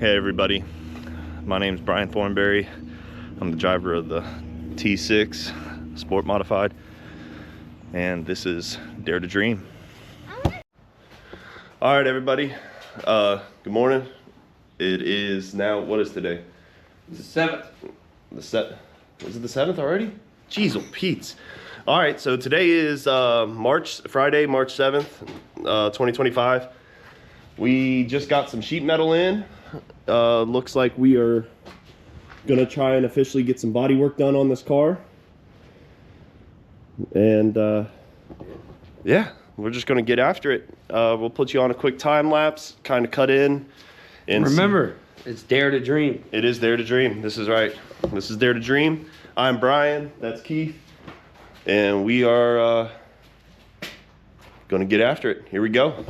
Hey everybody, my name is Brian Thornberry. I'm the driver of the T6 Sport Modified, and this is Dare to Dream. All right everybody, good morning. It is now, what is today? The 7th. Is it the 7th already? Jeez, oh Pete's. All right, so today is Friday, March 7th, 2025. We just got some sheet metal in. Looks like we are gonna try and officially get some body work done on this car. And yeah, we're just gonna get after it. We'll put you on a quick time lapse, kind of cut in. And remember, it's Dare to Dream. It is Dare to Dream. This is right. This is Dare to Dream. I'm Brian. That's Keith. And we are gonna get after it. Here we go.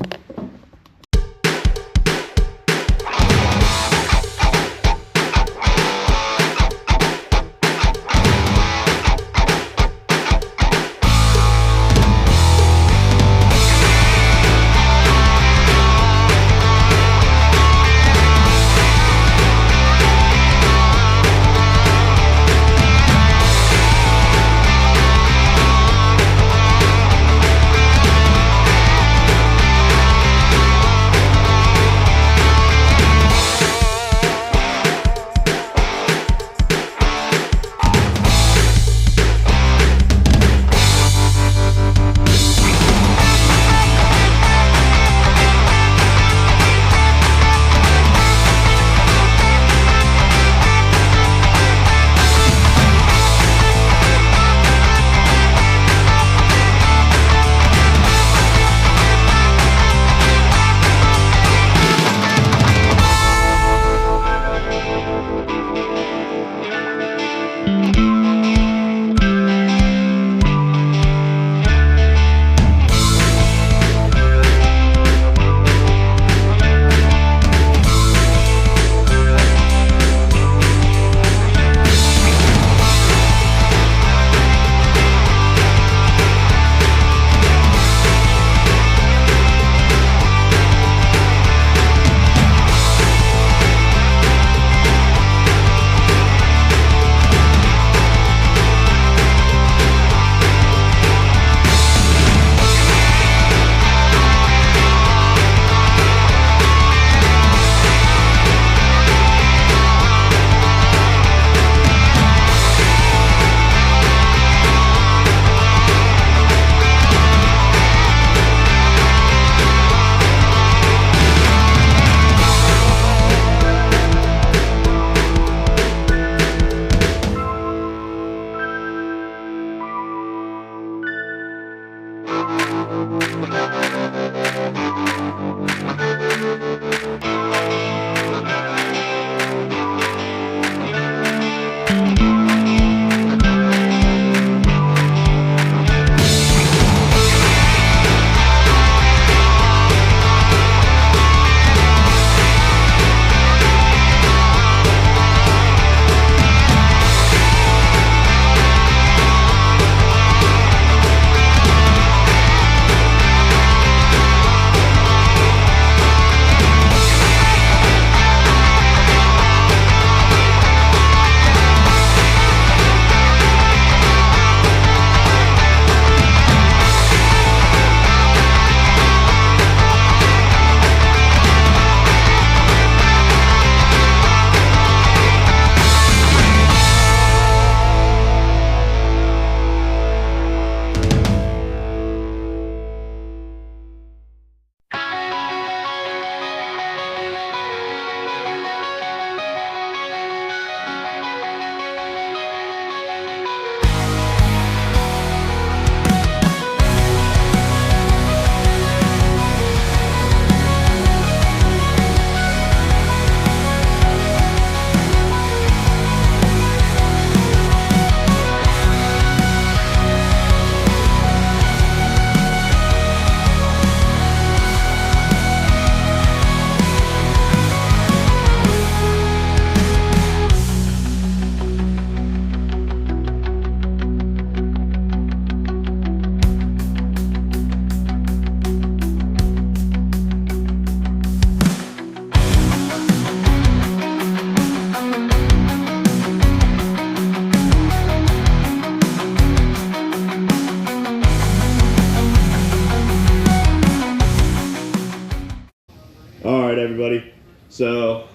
All right, everybody. So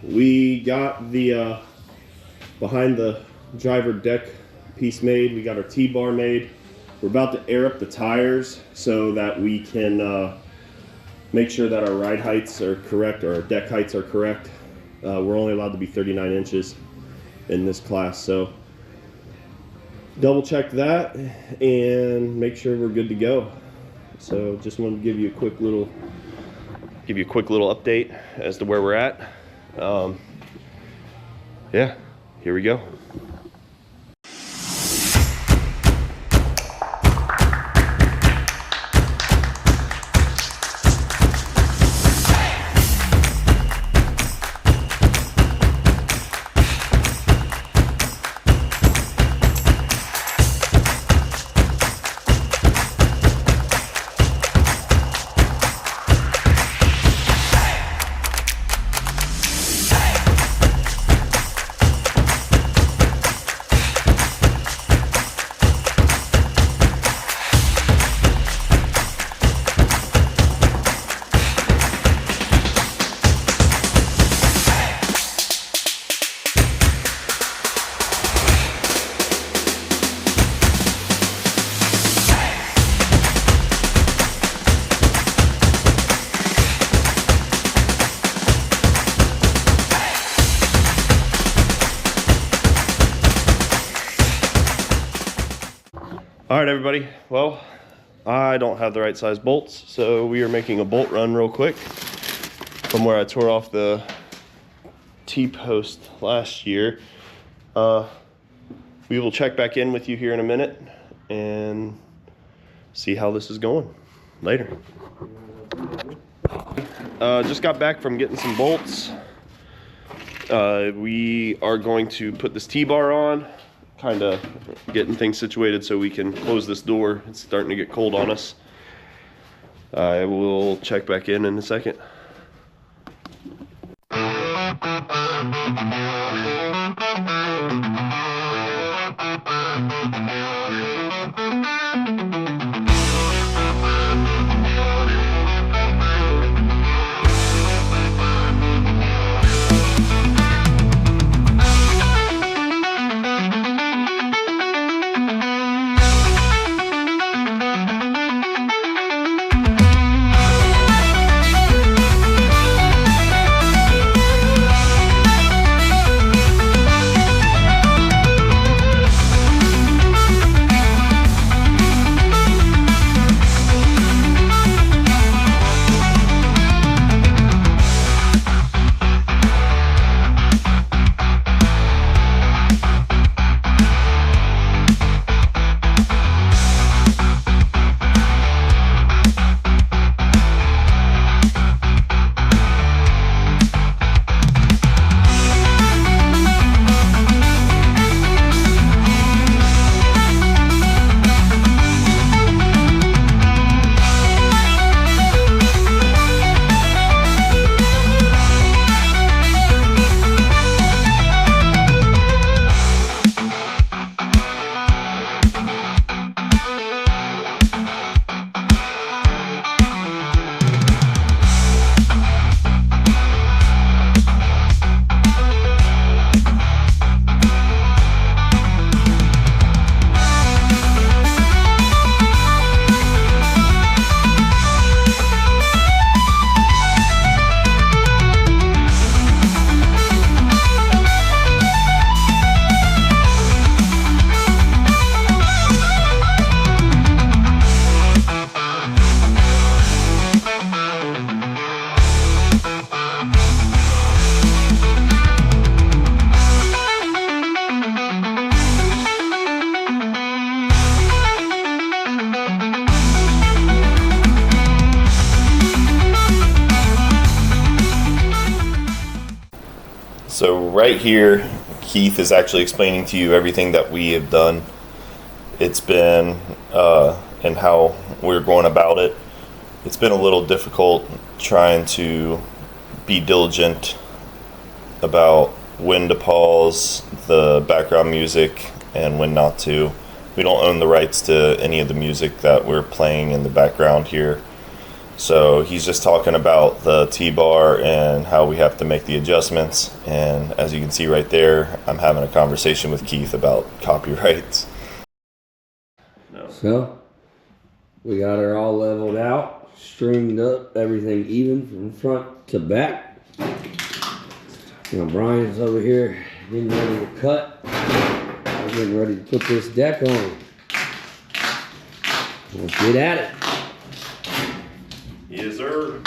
we got the behind the driver deck piece made. We got our T-bar made. We're about to air up the tires so that we can make sure that our ride heights are correct, or our deck heights are correct. We're only allowed to be 39 inches in this class, so double check that and make sure we're good to go. So just wanted to give you a quick little update as to where we're at. Yeah, here we go. All right, everybody. Well, I don't have the right size bolts, so we are making a bolt run real quick from where I tore off the T-post last year. We will check back in with you here in a minute and see how this is going later. Just got back from getting some bolts. We are going to put this T-bar on, kind of getting things situated so we can close this door. It's starting to get cold on us. I will check back in a second. So right here, Keith is actually explaining to you everything that we have done. It's been, and how we're going about it. It's been a little difficult trying to be diligent about when to pause the background music and when not to. We don't own the rights to any of the music that we're playing in the background here. So he's just talking about the T-bar and how we have to make the adjustments. And as you can see right there, I'm having a conversation with Keith about copyrights. So, we got her all leveled out, stringed up, everything even from front to back. Now Brian's over here getting ready to cut. I'm getting ready to put this deck on. Let's get at it. Yes, sir.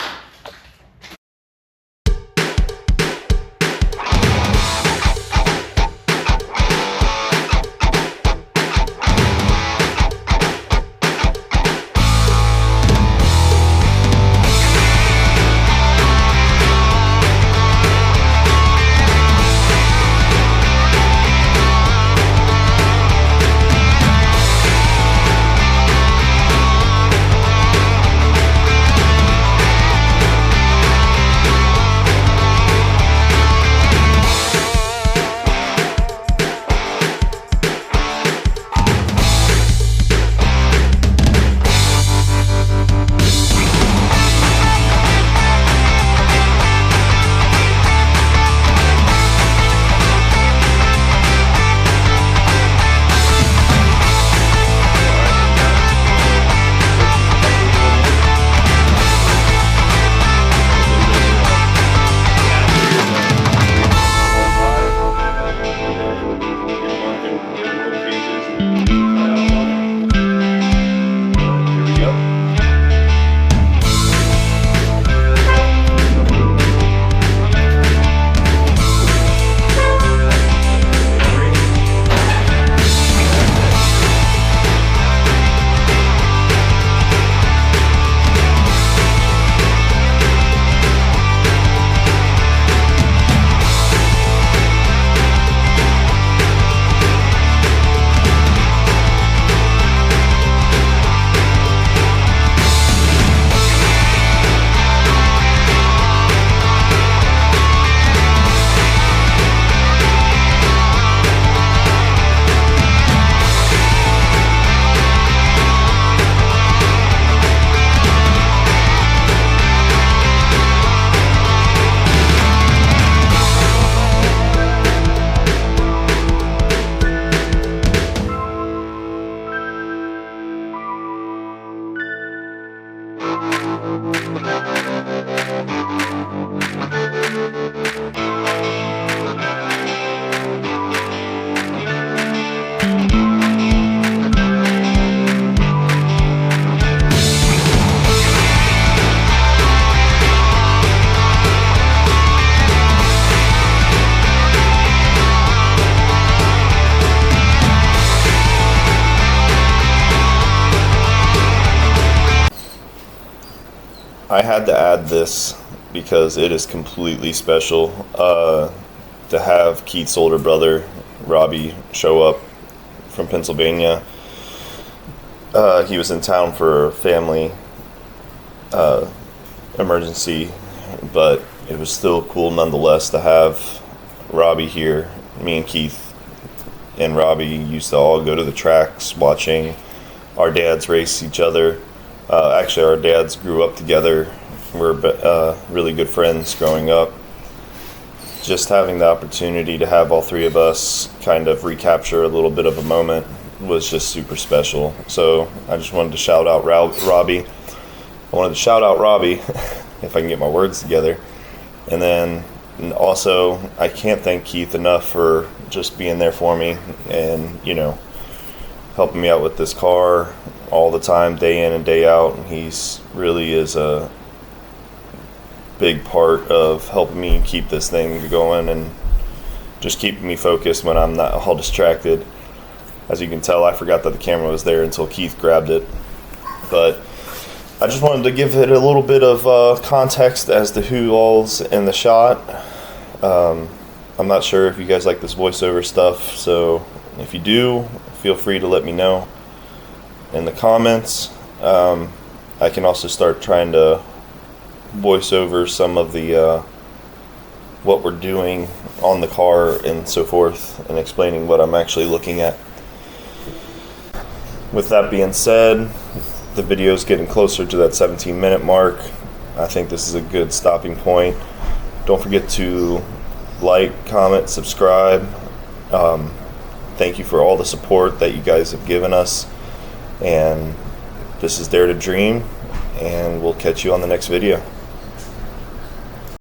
I had to add this because it is completely special to have Keith's older brother, Robbie, show up from Pennsylvania. He was in town for a family emergency, but it was still cool nonetheless to have Robbie here. Me and Keith and Robbie used to all go to the tracks watching our dads race each other. Actually, our dads grew up together. We're really good friends growing up. Just having the opportunity to have all three of us kind of recapture a little bit of a moment was just super special. So I just wanted to shout out Robbie. I wanted to shout out Robbie, if I can get my words together. And then also, I can't thank Keith enough for just being there for me and, you know, helping me out with this car all the time, day in and day out. And he's really is a big part of helping me keep this thing going and just keeping me focused when I'm not all distracted. As you can tell, I forgot that the camera was there until Keith grabbed it. But I just wanted to give it a little bit of context as to who all's in the shot. I'm not sure if you guys like this voiceover stuff, so if you do, feel free to let me know in the comments. I can also start trying to voice over some of the what we're doing on the car and so forth, and explaining what I'm actually looking at. With that being said, the video's getting closer to that 17-minute mark. I think this is a good stopping point. Don't forget to like, comment, subscribe. Thank you for all the support that you guys have given us. And this is Dare to Dream, and we'll catch you on the next video.